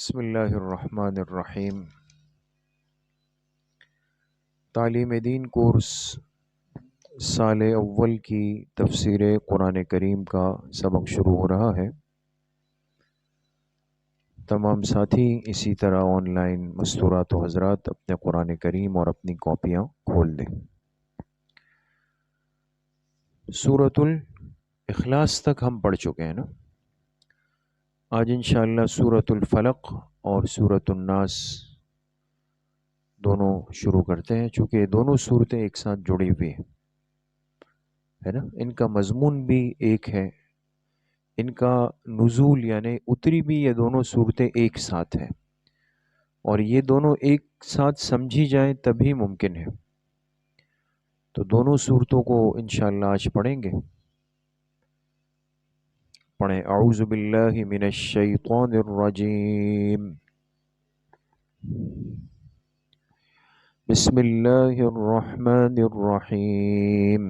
بسم اللہ الرحمن الرحیم۔ تعلیم دین کورس سال اول کی تفسیر قرآن کریم کا سبق شروع ہو رہا ہے۔ تمام ساتھی اسی طرح آن لائن مستورات و حضرات اپنے قرآن کریم اور اپنی کاپیاں کھول دیں۔ سورۃ الاخلاص تک ہم پڑھ چکے ہیں نا۔ آج انشاءاللہ سورۃ الفلق اور سورۃ الناس دونوں شروع کرتے ہیں، چونکہ یہ دونوں صورتیں ایک ساتھ جڑی ہوئی ہے نا۔ ان کا مضمون بھی ایک ہے، ان کا نزول یعنی اتری بھی یہ دونوں صورتیں ایک ساتھ ہیں، اور یہ دونوں ایک ساتھ سمجھی جائیں تبھی ممکن ہے۔ تو دونوں صورتوں کو انشاءاللہ آج پڑھیں گے۔ پڑھیں اعوذ باللہ من الشیطان الرجیم، بسم اللہ الرحمن الرحیم،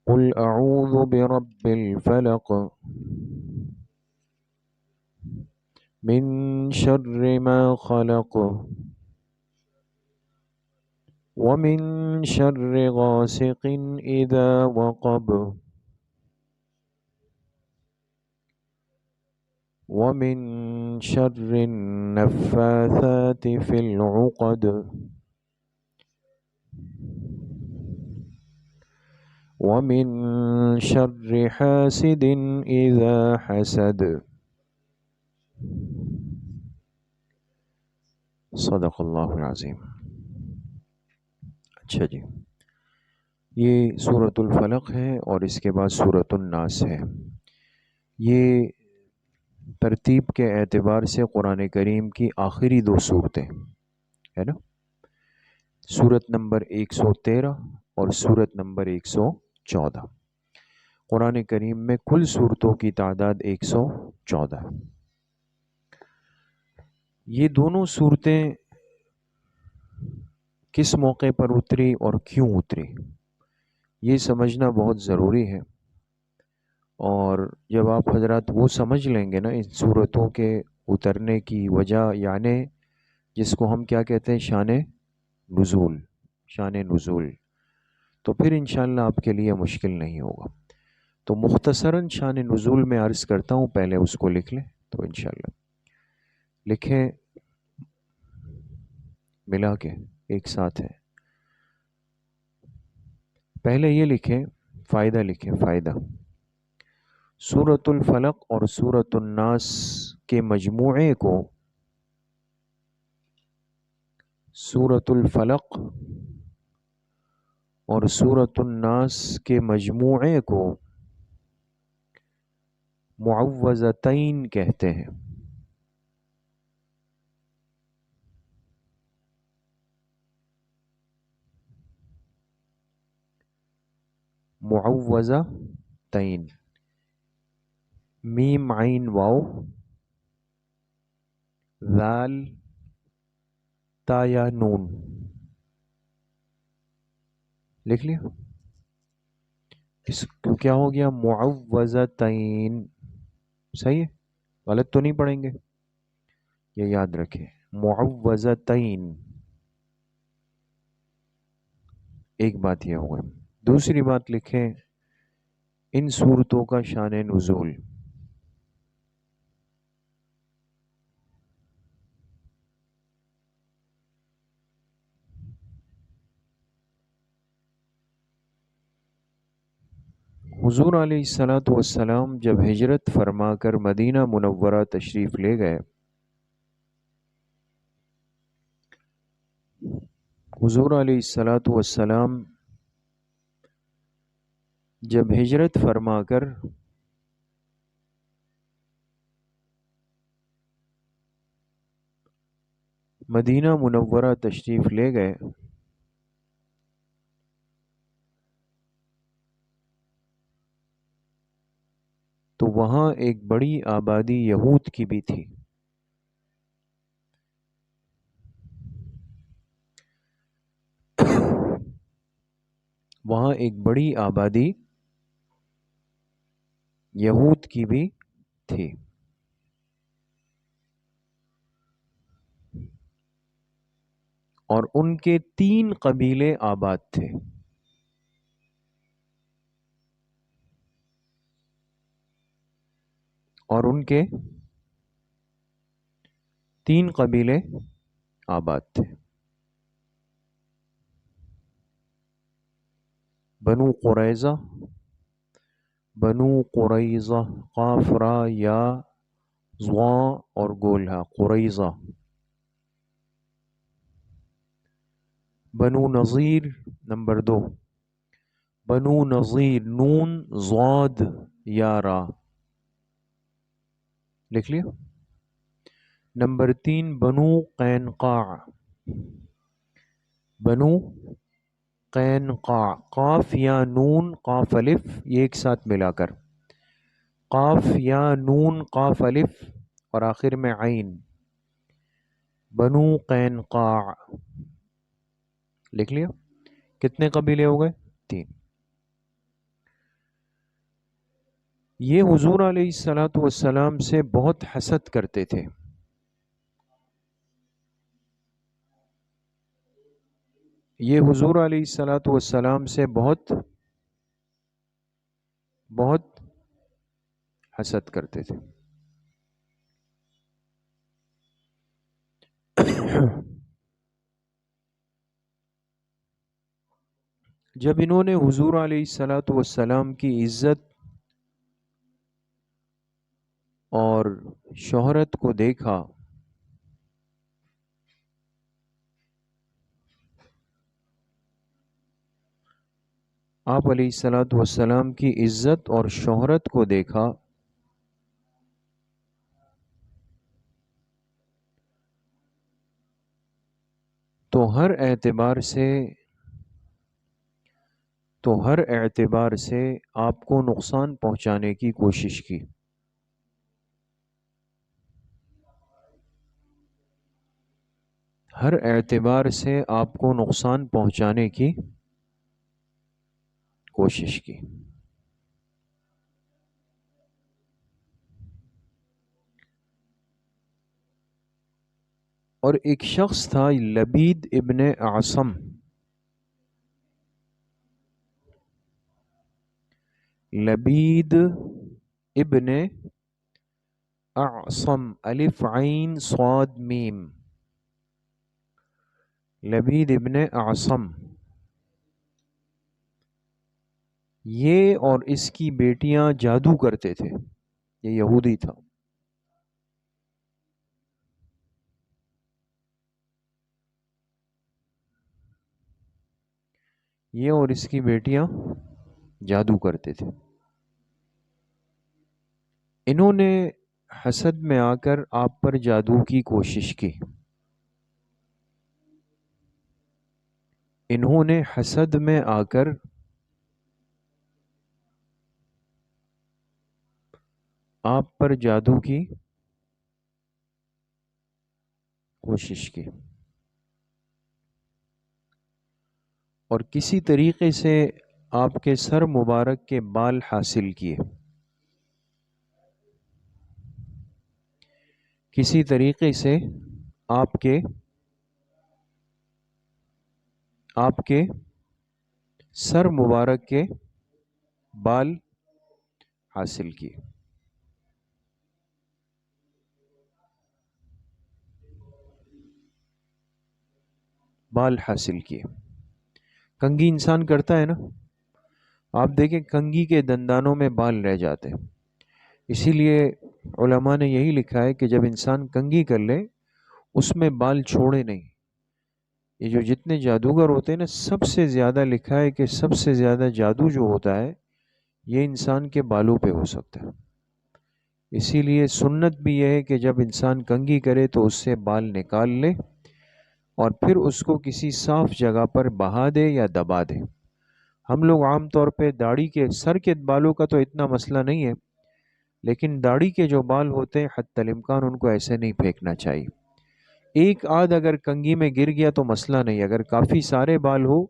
قل اعوذ برب الفلق من شر ما خلق ومن شر غاسق اذا وقب ومن شر النفاثات في العقد ومن شر حاسد اذا حسد۔ صدق اللہ العظیم۔ اچھا جی، یہ سورۃ الفلق ہے اور اس کے بعد سورۃ الناس ہے۔ یہ ترتیب کے اعتبار سے قرآن کریم کی آخری دو صورتیں ہے نا۔ سورت نمبر 113 اور سورت نمبر 114۔ قرآن کریم میں کل صورتوں کی تعداد 114 ہے۔ یہ دونوں صورتیں کس موقع پر اتری اور کیوں اتری، یہ سمجھنا بہت ضروری ہے۔ اور جب آپ حضرات وہ سمجھ لیں گے نا ان صورتوں کے اترنے کی وجہ، یعنی جس کو ہم کیا کہتے ہیں شان نزول، تو پھر انشاءاللہ آپ کے لیے مشکل نہیں ہوگا۔ تو مختصراً شان نزول میں عرض کرتا ہوں، پہلے اس کو لکھ لیں تو انشاءاللہ لکھیں ملا کے ایک ساتھ ہے۔ پہلے یہ لکھیں، فائدہ لکھیں، فائدہ۔ سورۃ الفلق اور سورۃ الناس کے مجموعے کو، سورۃ الفلق اور سورۃ الناس کے مجموعے کو معوذتین کہتے ہیں۔ معوذتین، میم عین واو ذال تا یا نون، لکھ لیا؟ اس کو کیا ہو گیا؟ معوذتین، صحیح ہے؟ غلط تو نہیں پڑھیں گے، یہ یاد رکھیں، معوذتین۔ ایک بات یہ ہوگا۔ دوسری بات لکھیں ان صورتوں کا شان نزول۔ حضور علیہ السلام جب ہجرت فرما کر مدینہ منورہ تشریف لے گئے، حضور علیہ السلام جب ہجرت فرما کر مدینہ منورہ تشریف لے گئے تو وہاں ایک بڑی آبادی یہود کی بھی تھی۔ وہاں ایک بڑی آبادی یہود کی بھی تھی۔ اور ان کے 3 قبیلے آباد تھے. اور ان کے 3 قبیلے آباد تھے. بنو قریظہ، بنو قریظہ، قاف را یا ضاء اور گولہا، قریظہ. بنو نظیر نمبر 2، بنو نظیر، نون ضاد یا را، لکھ لیا. نمبر 3 بنو قینقاع، بنو قینقاع، قاف یا نون قاف الف، یہ ایک ساتھ ملا کر قاف یا نون قاف الف اور آخر میں عین، بنو قینقاع. لکھ لیا. کتنے قبیلے ہو گئے؟ 3. یہ حضور علیہ الصلاۃ والسلام سے بہت حسد کرتے تھے. یہ حضور علیہ الصلاۃ والسلام سے بہت حسد کرتے تھے. جب انہوں نے حضور علیہ الصلاۃ والسلام کی عزت اور شہرت کو دیکھا آپ علیہ الصلاۃ والسلام کی عزت اور شہرت کو دیکھا تو ہر اعتبار سے آپ کو نقصان پہنچانے کی کوشش کی. ہر اعتبار سے آپ کو نقصان پہنچانے کی کوشش کی. اور ایک شخص تھا لبید ابن اعصم، لبید ابن اعصم، الف عین صاد میم، لبید ابن اعصم. یہ اور اس کی بیٹیاں جادو کرتے تھے. یہ یہودی تھا. یہ اور اس کی بیٹیاں جادو کرتے تھے. انہوں نے حسد میں آ کر آپ پر جادو کی کوشش کی. انہوں نے حسد میں آ کر آپ پر جادو کی کوشش کی اور کسی طریقے سے آپ کے سر مبارک کے بال حاصل کیے. کسی طریقے سے آپ کے سر مبارک کے بال حاصل کیے. بال حاصل کیے. کنگھی انسان کرتا ہے نا، آپ دیکھیں کنگھی کے دندانوں میں بال رہ جاتے ہیں. اسی لیے علماء نے یہی لکھا ہے کہ جب انسان کنگھی کر لے اس میں بال چھوڑے نہیں. یہ جو جتنے جادوگر ہوتے ہیں نا، سب سے زیادہ لکھا ہے کہ سب سے زیادہ جادو جو ہوتا ہے یہ انسان کے بالوں پہ ہو سکتا ہے. اسی لیے سنت بھی یہ ہے کہ جب انسان کنگھی کرے تو اس سے بال نکال لے اور پھر اس کو کسی صاف جگہ پر بہا دے یا دبا دے. ہم لوگ عام طور پہ داڑھی کے سر کے بالوں کا تو اتنا مسئلہ نہیں ہے، لیکن داڑھی کے جو بال ہوتے ہیں حتی الامکان ان کو ایسے نہیں پھینکنا چاہیے. ایک آدھ اگر کنگھی میں گر گیا تو مسئلہ نہیں. اگر کافی سارے بال ہو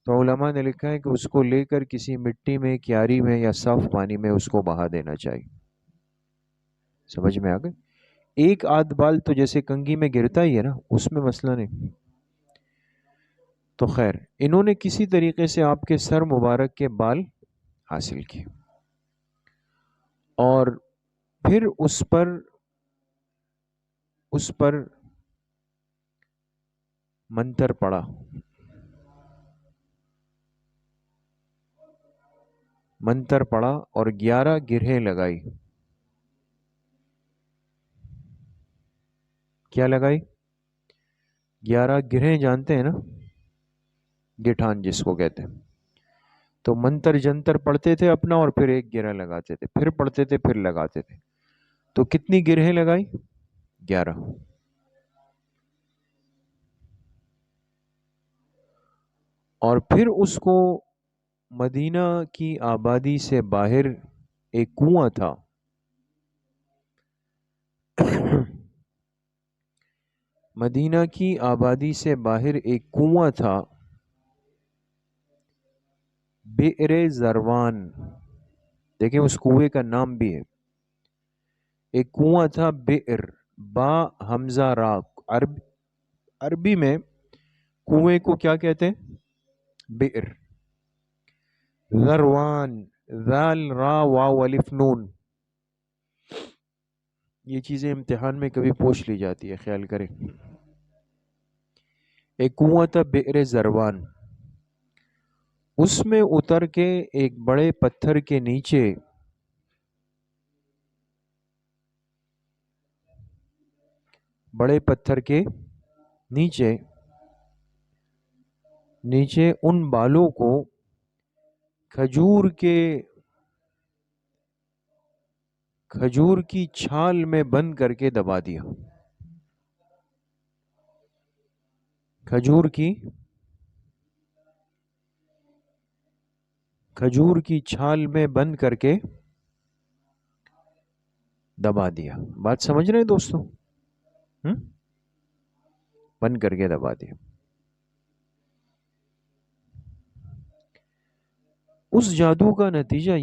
تو علماء نے لکھا ہے کہ اس کو لے کر کسی مٹی میں، کیاری میں یا صاف پانی میں اس کو بہا دینا چاہیے. سمجھ میں آ گئی؟ ایک آدھ بال تو جیسے کنگھی میں گرتا ہی ہے نا، اس میں مسئلہ نہیں. تو خیر انہوں نے کسی طریقے سے آپ کے سر مبارک کے بال حاصل کیے اور پھر اس پر منتر پڑا، اور 11 گرہیں لگائی۔ کیا لگائی؟ 11 گرہیں جانتے ہیں نا، گٹھان جس کو کہتے ہیں۔ تو منتر جنتر پڑھتے تھے اپنا اور پھر ایک گرہ لگاتے تھے، پھر پڑھتے تھے، پھر لگاتے تھے۔ تو کتنی گرہیں لگائی؟ 11۔ اور پھر اس کو مدینہ کی آبادی سے باہر ایک کنواں تھا، مدینہ کی آبادی سے باہر ایک کنواں تھا، بئر زروان، دیکھیں اس کنویں کا نام بھی ہے، ایک کنواں تھا بئر، با حمزہ را، عربی میں کنویں کو کیا کہتے ہیں؟ بئر۔ ذروان، ذال را واو الف نون، یہ چیزیں امتحان میں کبھی پوچھ لی جاتی ہے، خیال کریں۔ ایک کنواں تھا بئر زروان، اس میں اتر کے ایک بڑے پتھر کے نیچے نیچے ان بالوں کو کھجور کی چھال میں بند کر کے دبا دیا۔ کھجور کی چھال میں بند کر کے دبا دیا۔ بات سمجھ رہے ہیں دوستو؟ بند کر کے دبا دیا۔ اس جادو کا نتیجہ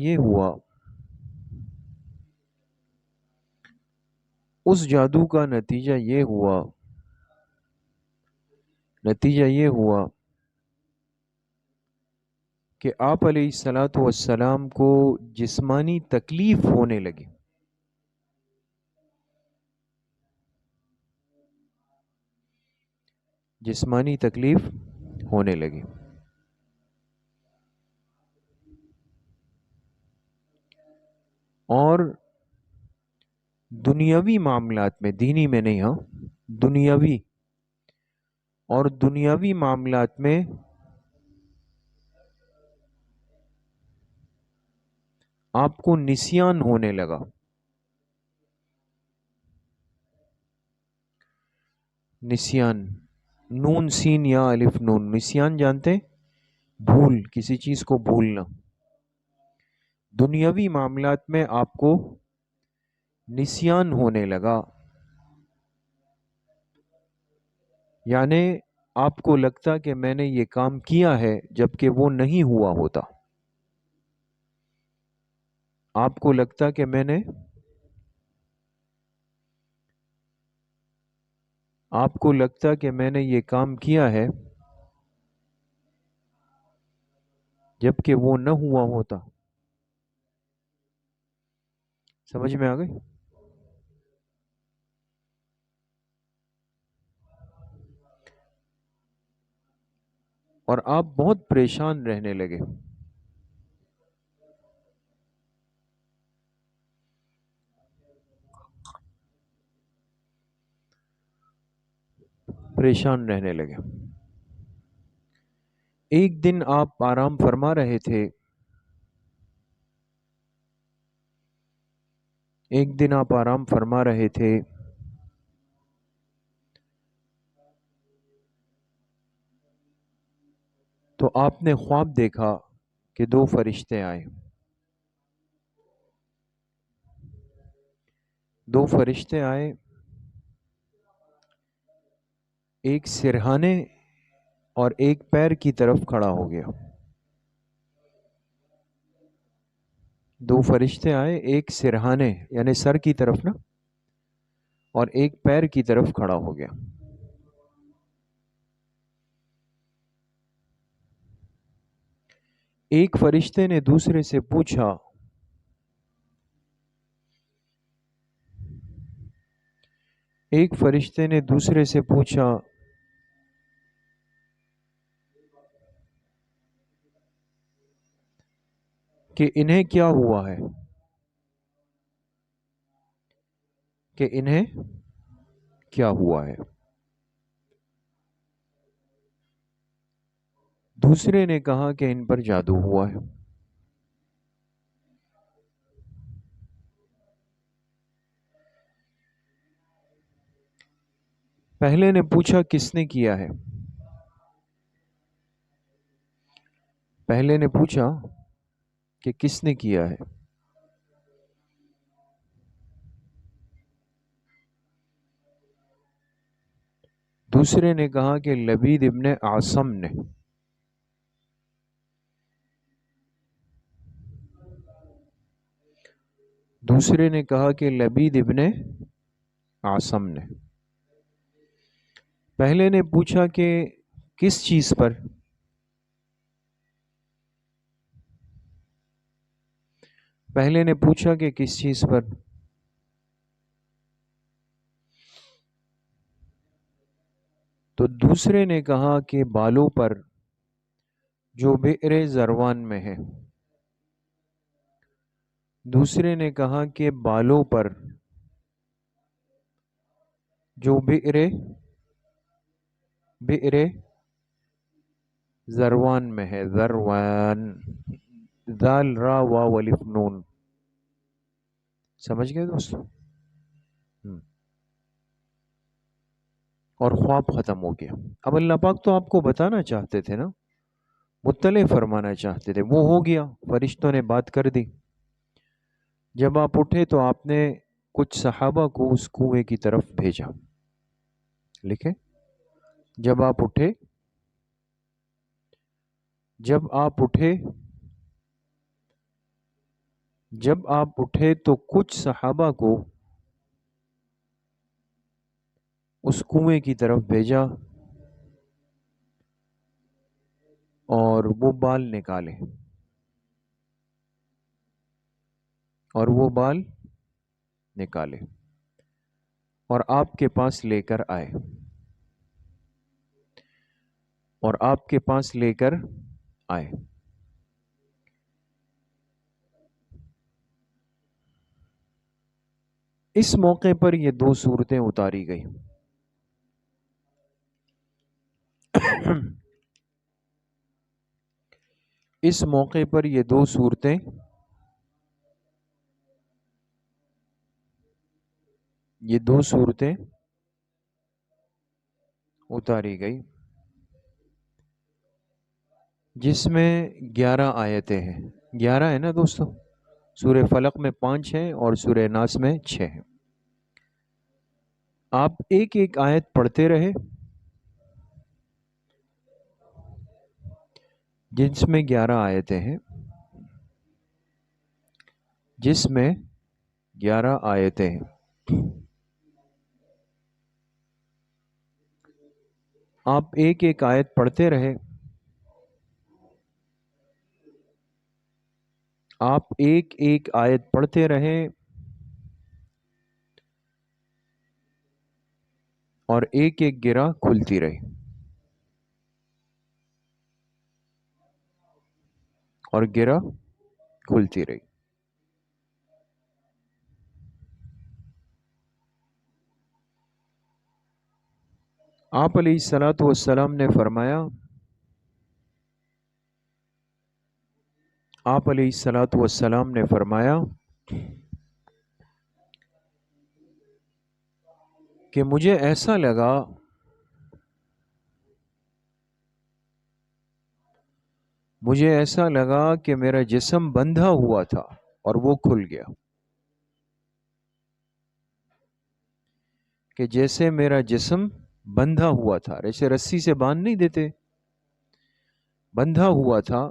یہ ہوا کہ آپ علیہ الصلوۃ والسلام کو جسمانی تکلیف ہونے لگی۔ اور دنیاوی معاملات میں، دینی میں نہیں، دنیاوی معاملات میں آپ کو نسیان ہونے لگا۔ نسیان، نون سین یا الف نون، نسیان جانتے ہیں؟ بھول، کسی چیز کو بھولنا۔ دنیاوی معاملات میں آپ کو نسیان ہونے لگا، یعنی آپ کو لگتا کہ میں نے یہ کام کیا ہے جبکہ وہ نہیں ہوا ہوتا۔ آپ کو لگتا کہ میں نے یہ کام کیا ہے جبکہ وہ نہ ہوا ہوتا۔ سمجھ میں آ گئی؟ اور آپ بہت پریشان رہنے لگے۔ ایک دن آپ آرام فرما رہے تھے، تو آپ نے خواب دیکھا کہ 2 فرشتے آئے۔ 2 فرشتے آئے، ایک سرہانے اور ایک پیر کی طرف کھڑا ہو گیا۔ 2 فرشتے آئے، ایک سرہانے یعنی سر کی طرف نا، اور ایک پیر کی طرف کھڑا ہو گیا۔ ایک فرشتے نے دوسرے سے پوچھا کہ انہیں کیا ہوا ہے، کہ انہیں کیا ہوا ہے۔ دوسرے نے کہا کہ ان پر جادو ہوا ہے۔ پہلے نے پوچھا کس نے کیا ہے، پہلے نے پوچھا کہ کس نے کیا ہے۔ دوسرے نے کہا کہ لبید ابن عاصم نے۔ دوسرے نے کہا کہ لبید ابن عاصم نے۔ پہلے نے پوچھا کہ کس چیز پر، پہلے نے پوچھا کہ کس چیز پر، تو دوسرے نے کہا کہ بالوں پر جو بئر زروان میں ہے۔ دوسرے نے کہا کہ بالوں پر جو بئر زروان میں ہے، زروان، دال را واو الف نون، سمجھ گئے دوستو؟ اور خواب ختم ہو گیا۔ اب اللہ پاک تو آپ کو بتانا چاہتے تھے نا، مطلع فرمانا چاہتے تھے، وہ ہو گیا، فرشتوں نے بات کر دی۔ جب آپ اٹھے تو آپ نے کچھ صحابہ کو اس کنویں کی طرف بھیجا، لکھیں، جب آپ اٹھے تو کچھ صحابہ کو اس کنویں کی طرف بھیجا اور وہ بال نکالے، اور آپ کے پاس لے کر آئے، اس موقع پر یہ دو صورتیں اتاری گئی۔ اس موقع پر یہ دو صورتیں اتاری گئی، جس میں 11 آیتیں ہیں۔ 11 ہے نا دوستو؟ سورہ فلق میں 5 ہیں اور سورہ ناس میں 6 ہیں۔ آپ ایک ایک آیت پڑھتے رہے، جس میں 11 آیتیں ہیں، آپ ایک ایک آیت پڑھتے رہے، اور ایک ایک گرہ کھلتی رہی، آپ علیہ الصلوۃ والسلام نے فرمایا کہ مجھے ایسا لگا کہ میرا جسم بندھا ہوا تھا اور وہ کھل گیا، کہ جیسے میرا جسم بندھا ہوا تھا، جیسے رسی سے باندھ نہیں دیتے، بندھا ہوا تھا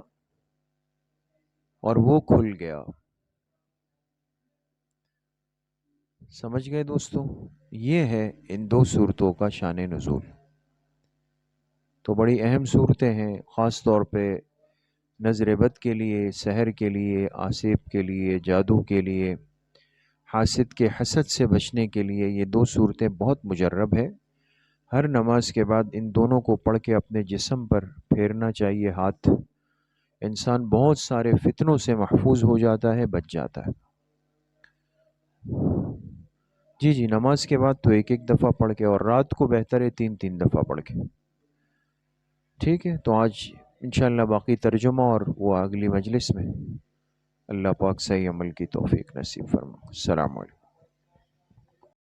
اور وہ کھل گیا۔ سمجھ گئے دوستو؟ یہ ہے ان دو صورتوں کا شان نزول۔ تو بڑی اہم صورتیں ہیں، خاص طور پہ نظر بد کے لیے، سحر کے لیے، آسیب کے لیے، جادو کے لیے، حاسد کے حسد سے بچنے کے لیے یہ دو صورتیں بہت مجرب ہے۔ ہر نماز کے بعد ان دونوں کو پڑھ کے اپنے جسم پر پھیرنا چاہیے ہاتھ، انسان بہت سارے فتنوں سے محفوظ ہو جاتا ہے، بچ جاتا ہے۔ جی جی، نماز کے بعد تو ایک ایک دفعہ پڑھ کے، اور رات کو بہتر ہے 3 دفعہ پڑھ کے۔ ٹھیک ہے، تو آج انشاءاللہ باقی ترجمہ اور وہ اگلی مجلس میں۔ اللہ پاک صحیح عمل کی توفیق نصیب فرما۔ السلام علیکم۔